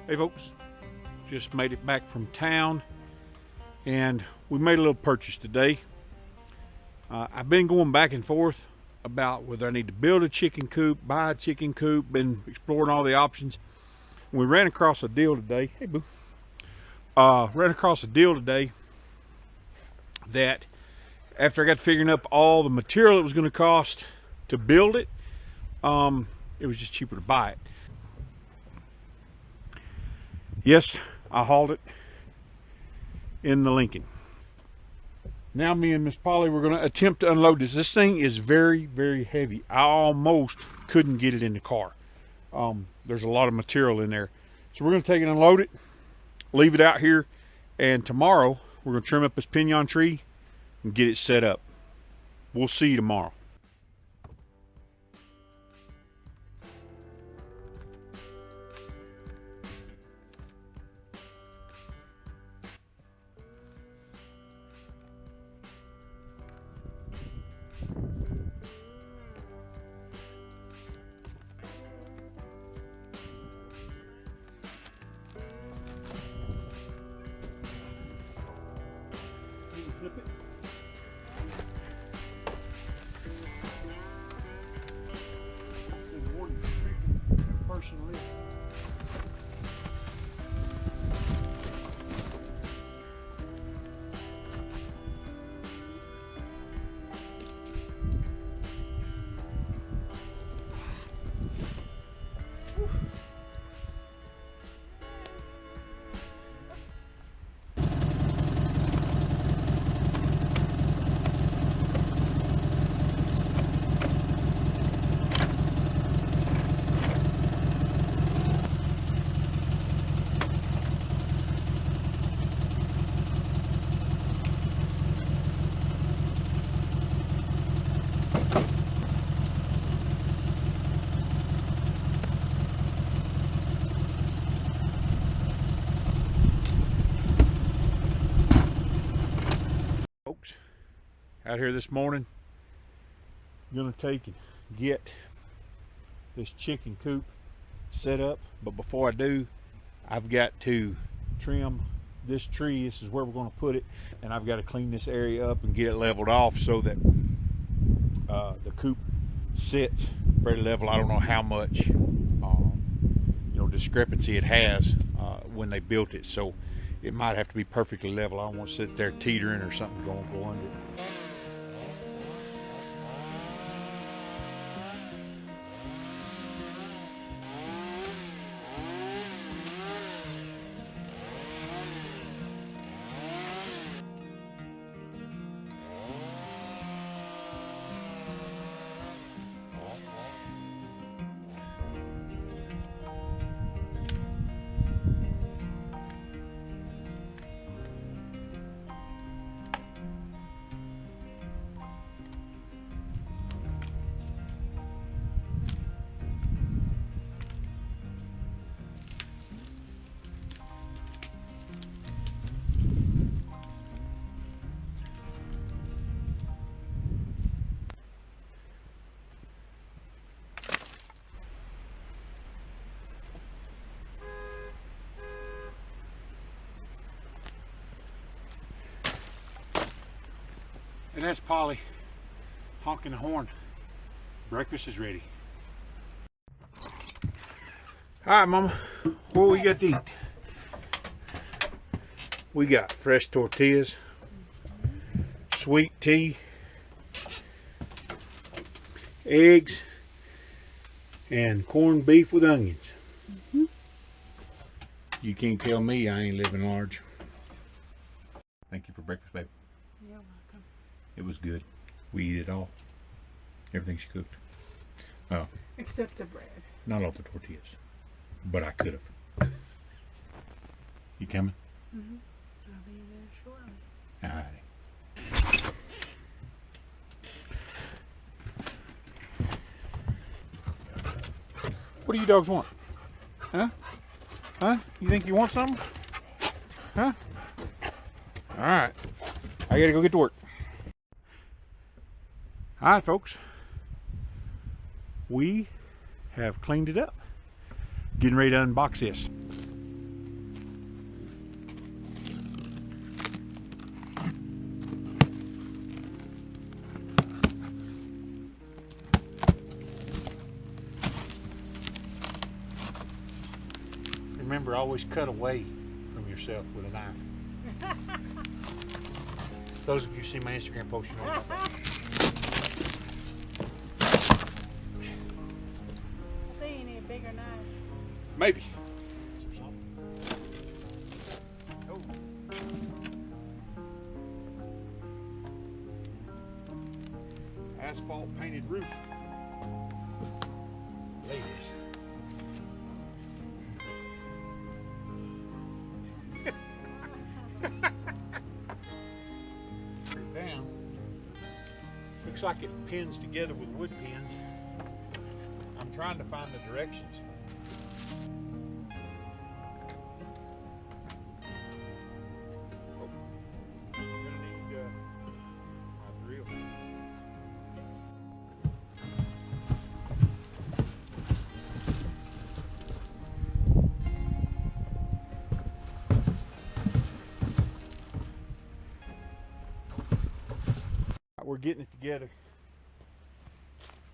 Hey folks, just made it back from town and we made a little purchase today. I've been going back and forth about whether I need to build a chicken coop, buy a chicken coop, been exploring all the options. We ran across a deal today. Hey boo. Ran across a deal today that after I got figuring up all the material it was going to cost to build it, it was just cheaper to buy it. Yes, I hauled it in the Lincoln. Now me and Miss Polly, we're going to attempt to unload this. This thing is very, very heavy. I almost couldn't get it in the car. There's a lot of material in there. So we're going to take it and unload it, leave it out here, and tomorrow we're going to trim up this pinon tree and get it set up. We'll see you tomorrow. Flip it. Personally. Folks, out here this morning, I'm gonna take and get this chicken coop set up, but before I do, I've got to trim this tree. This is where we're going to put it, and I've got to clean this area up and get it leveled off so that the coop sits very level. I don't know how much discrepancy it has when they built it, so it might have to be perfectly level. I don't want to sit there teetering or something going to go under it. And that's Polly honking the horn. Breakfast is ready. All right, Mama, what we got to eat? We got fresh tortillas, sweet tea, eggs, and corned beef with onions. You can't tell me I ain't living large. Thank you for breakfast, babe. You're welcome. It was good. We eat it all. Everything she cooked. Oh. Except the bread. Not all the tortillas. But I could have. You coming? Mm-hmm. I'll be there shortly. Alright. What do you dogs want? Huh? Huh? You think you want something? Huh? Alright. I gotta go get to work. Alright, folks. We have cleaned it up. Getting ready to unbox this. Remember, always cut away from yourself with a knife. Those of you who see my Instagram post, you know about that. I think you need a bigger knife. Maybe. Oh. Asphalt painted roof. Ladies. Down. Looks like it pins together with wood pins. I'm trying to find the directions. Oh, I'm gonna need my drill. We're getting it together.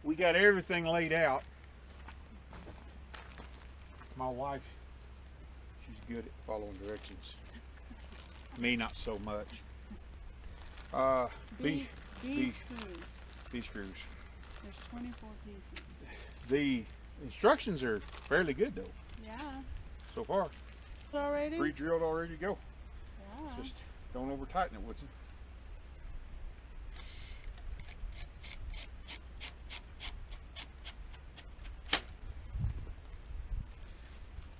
We got everything laid out. My wife, she's good at following directions. Me, not so much. These these screws. These screws. There's 24 pieces. The instructions are fairly good though. Yeah. So far. Already? Pre-drilled, all ready to go. Yeah. Just don't over tighten it, Woodson.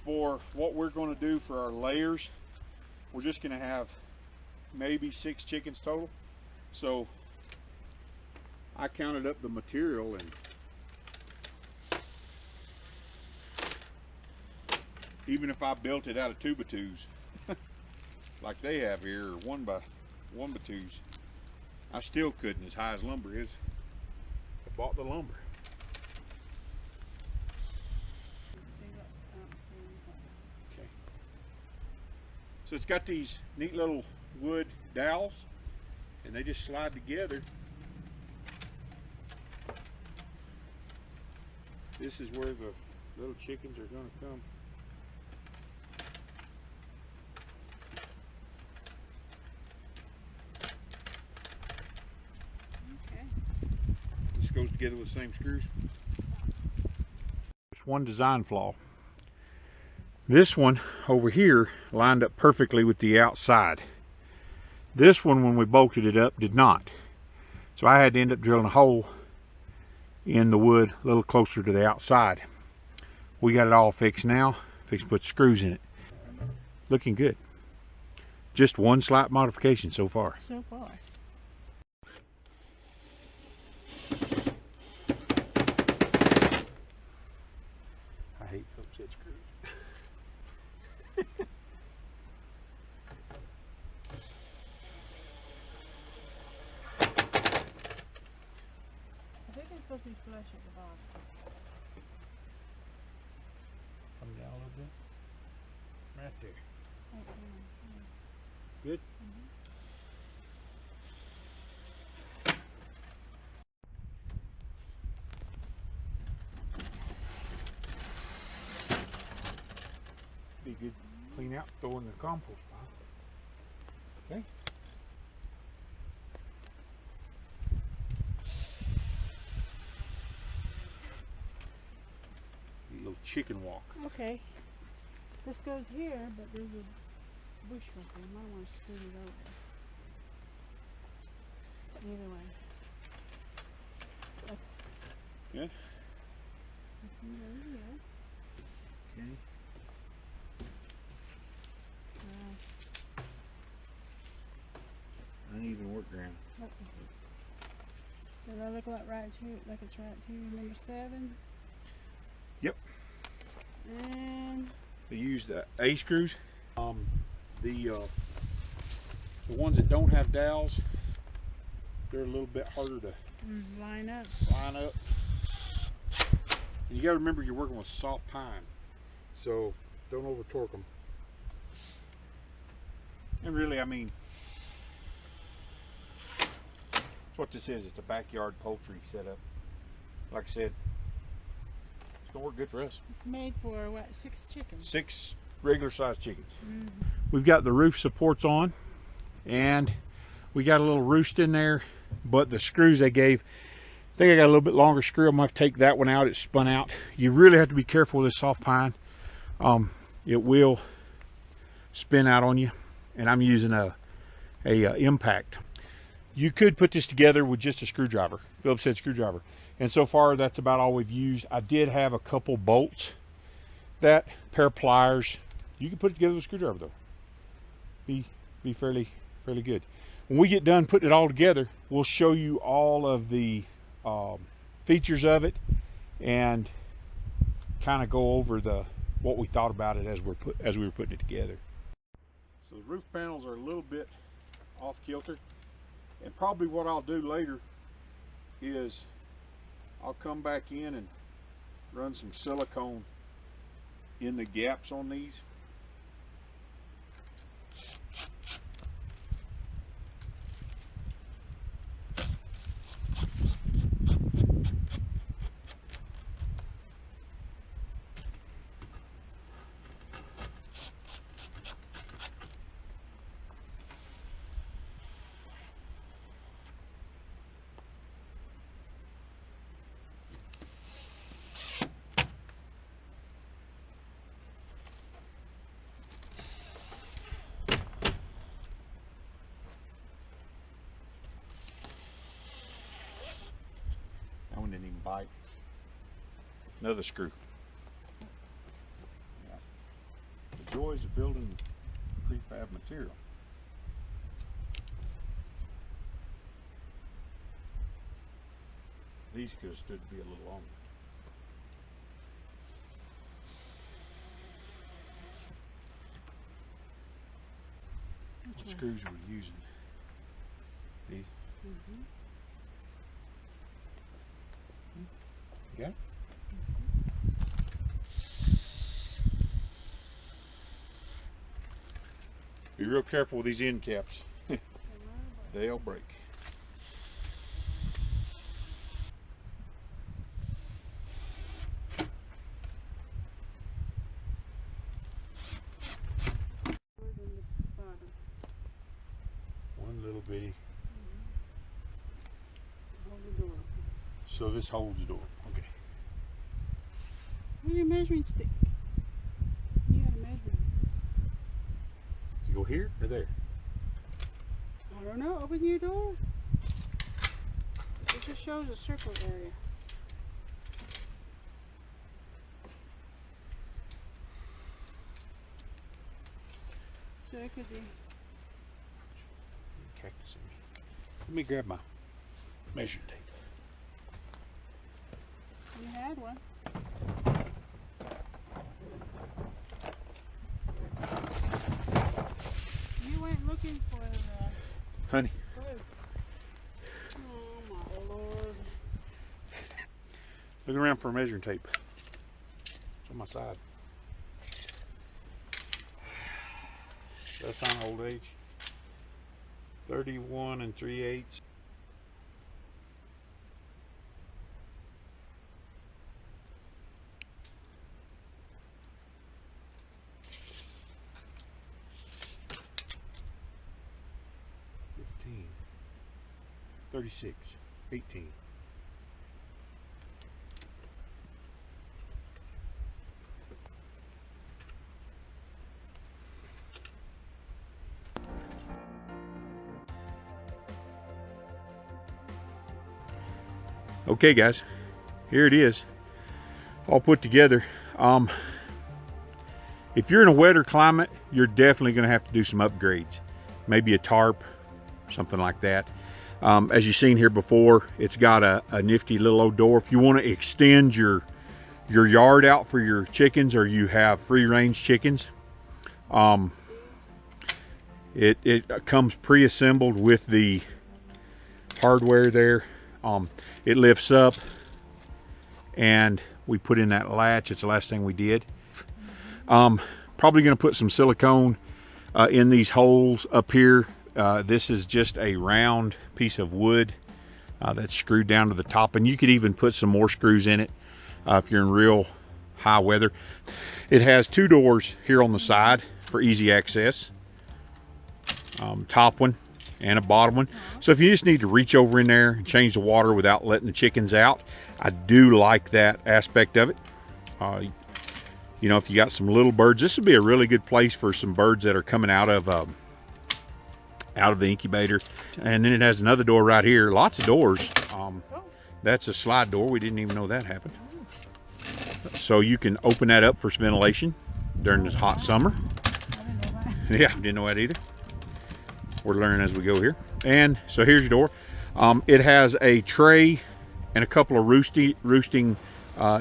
For what we're going to do for our layers, we're just going to have maybe 6 chickens total. So I counted up the material, and even if I built it out of 2x2s like they have here, or 1x1x2s, I still couldn't, as high as lumber is. I bought the lumber. Okay. So it's got these neat little wood dowels, and they just slide together. This is where the little chickens are going to come. Okay. This goes together with the same screws. There's one design flaw. This one over here lined up perfectly with the outside. This one, when we bolted it up, did not. So I had to end up drilling a hole in the wood a little closer to the outside. We got it all fixed now. Fixed to put screws in it. Looking good. Just one slight modification so far. So far. I hate Phillips head screws. I think it's supposed to be flush at the bottom. Come down a little bit. Right there. Right there. Good? Be good. Clean out, throw in the compost pile. Okay. A little chicken walk. Okay. This goes here, but there's a bush right there. I might want to scoot it over. Either way. Yeah? Let's move over here. Okay. Uneven work ground. Does that look like right to like it's right to number 7? Yep. And They used A screws. The ones that don't have dowels, they're a little bit harder to line up. line up. And you got to remember you're working with soft pine, so don't over torque them. And really, I mean, that's what this is. It's a backyard poultry setup. Like I said, it's gonna work good for us. It's made for what? 6 chickens. 6 regular sized chickens. We've got the roof supports on, and we got a little roost in there, but the screws they gave, I think I got a little bit longer screw. I'm gonna have to take that one out. It's spun out. You really have to be careful with this soft pine. It will spin out on you, and I'm using a impact. You could put this together with just a screwdriver, Phillips head screwdriver, and so far that's about all we've used. I did have a couple bolts, that pair of pliers. You can put it together with a screwdriver though. Be fairly good. When we get done putting it all together, we'll show you all of the features of it and kind of go over what we thought about it as we were putting it together. So the roof panels are a little bit off kilter, and probably what I'll do later is I'll come back in and run some silicone in the gaps on these. That one didn't even bite. Another screw. Yeah. The joys of building prefab material. These could have stood to be a little longer. What screws are we using? These? Yeah. Be real careful with these end caps. They'll break. One little bitty. Hold the door. So this holds the door. Okay. Where's your measuring stick? You gotta measure it. Does it go here or there? I don't know. Open your door. It just shows a circle area. So it could be. Cactus in me. Let me grab my measuring tape. You had one. You went looking for Honey. glue. Oh my Lord. Looking around for a measuring tape. It's on my side. That's on old age. 31 3/8. $15, 36, 18. Okay guys, here it is, all put together. If you're in a wetter climate, you're definitely going to have to do some upgrades. Maybe a tarp, something like that. As you've seen here before, it's got a nifty little old door. If you want to extend your yard out for your chickens, or you have free range chickens, it comes pre-assembled with the hardware there. It lifts up, and we put in that latch. It's the last thing we did. Probably going to put some silicone in these holes up here. This is just a round piece of wood that's screwed down to the top, and you could even put some more screws in it if you're in real high weather. It has 2 doors here on the side for easy access. Top one and a bottom one. So if you just need to reach over in there and change the water without letting the chickens out, I do like that aspect of it. You know, if you got some little birds, this would be a really good place for some birds that are coming out of the incubator. And then it has another door right here. Lots of doors. That's a slide door. We didn't even know that happened. So you can open that up for some ventilation during the hot summer. Yeah, didn't know that either. We're learning as we go here. And so here's your door. It has a tray and a couple of roosting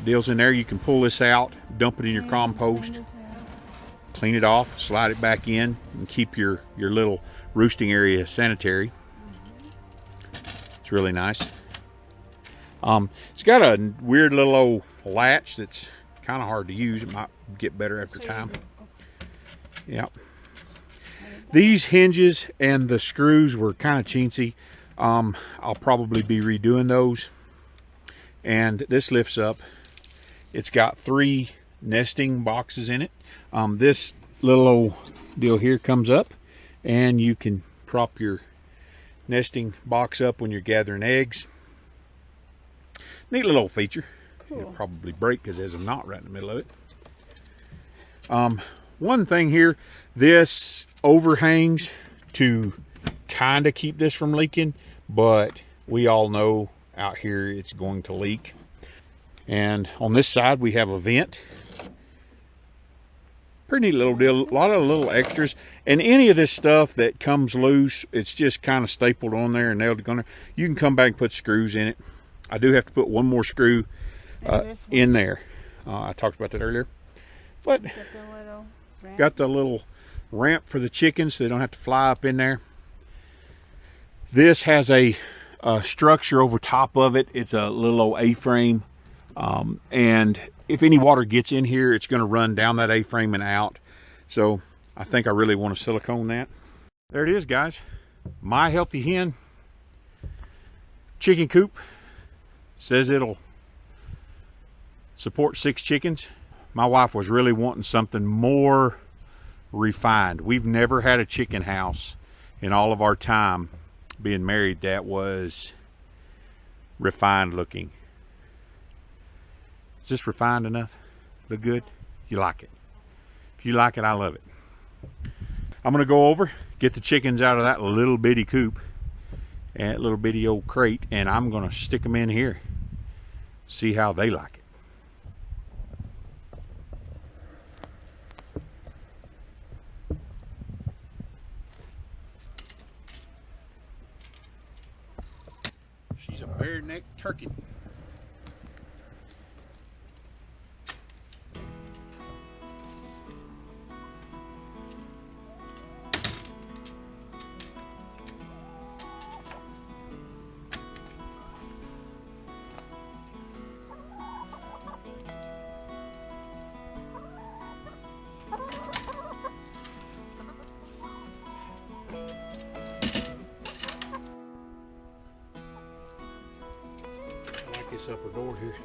deals in there. You can pull this out, dump it in your compost, clean it off, slide it back in, and keep your little roosting area sanitary. It's really nice. It's got a weird little old latch that's kind of hard to use. It might get better after time. Yep. These hinges and the screws were kind of chintzy. I'll probably be redoing those. And this lifts up. It's got 3 nesting boxes in it. This little old deal here comes up, and you can prop your nesting box up when you're gathering eggs. Neat little old feature. Cool. It'll probably break because there's a knot right in the middle of it. One thing here, this overhangs to kind of keep this from leaking, but we all know out here it's going to leak. And on this side we have a vent. Pretty neat little deal, a lot of little extras. And any of this stuff that comes loose, it's just kind of stapled on there and nailed on there. You can come back and put screws in it. I do have to put one more screw in there. I talked about that earlier. But got the little ramp for the chickens so they don't have to fly up in there. This has a structure over top of it. It's a little old A-frame. And if any water gets in here, it's going to run down that A-frame and out. So I think I really want to silicone that. There it is, guys. My Healthy Hen chicken coop. Says it'll support 6 chickens. My wife was really wanting something more refined. We've never had a chicken house in all of our time being married that was refined looking. Is this refined enough? Look good? You like it? If you like it, I love it. I'm gonna go over, get the chickens out of that little bitty coop, that little bitty old crate, and I'm gonna stick them in here. See how they like it. She's a bare-necked turkey. This upper door here.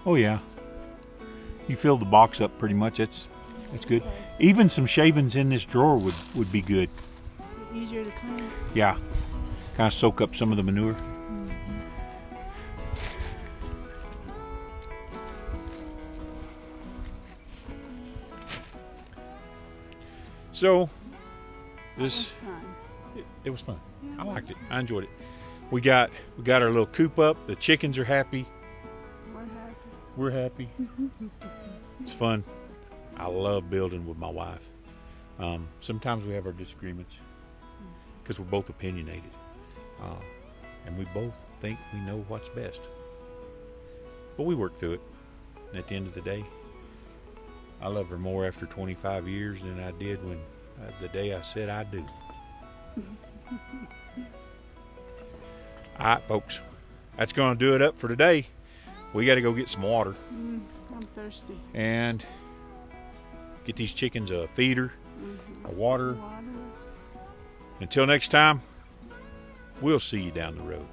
Oh yeah, you fill the box up pretty much. That's good. Even some shavings in this drawer would be good. Easier to clean. Yeah, kind of soak up some of the manure. So this it was fun. Yeah, I liked it. I enjoyed it. We got our little coop up. The chickens are happy. We're happy. It's fun. I love building with my wife. Sometimes we have our disagreements because we're both opinionated, and we both think we know what's best. But we work through it. And at the end of the day, I love her more after 25 years than I did when the day I said I do. All right, folks, that's going to do it up for today. We got to go get some water. I'm thirsty. And get these chickens a feeder I water. Water. Until next time, we'll see you down the road.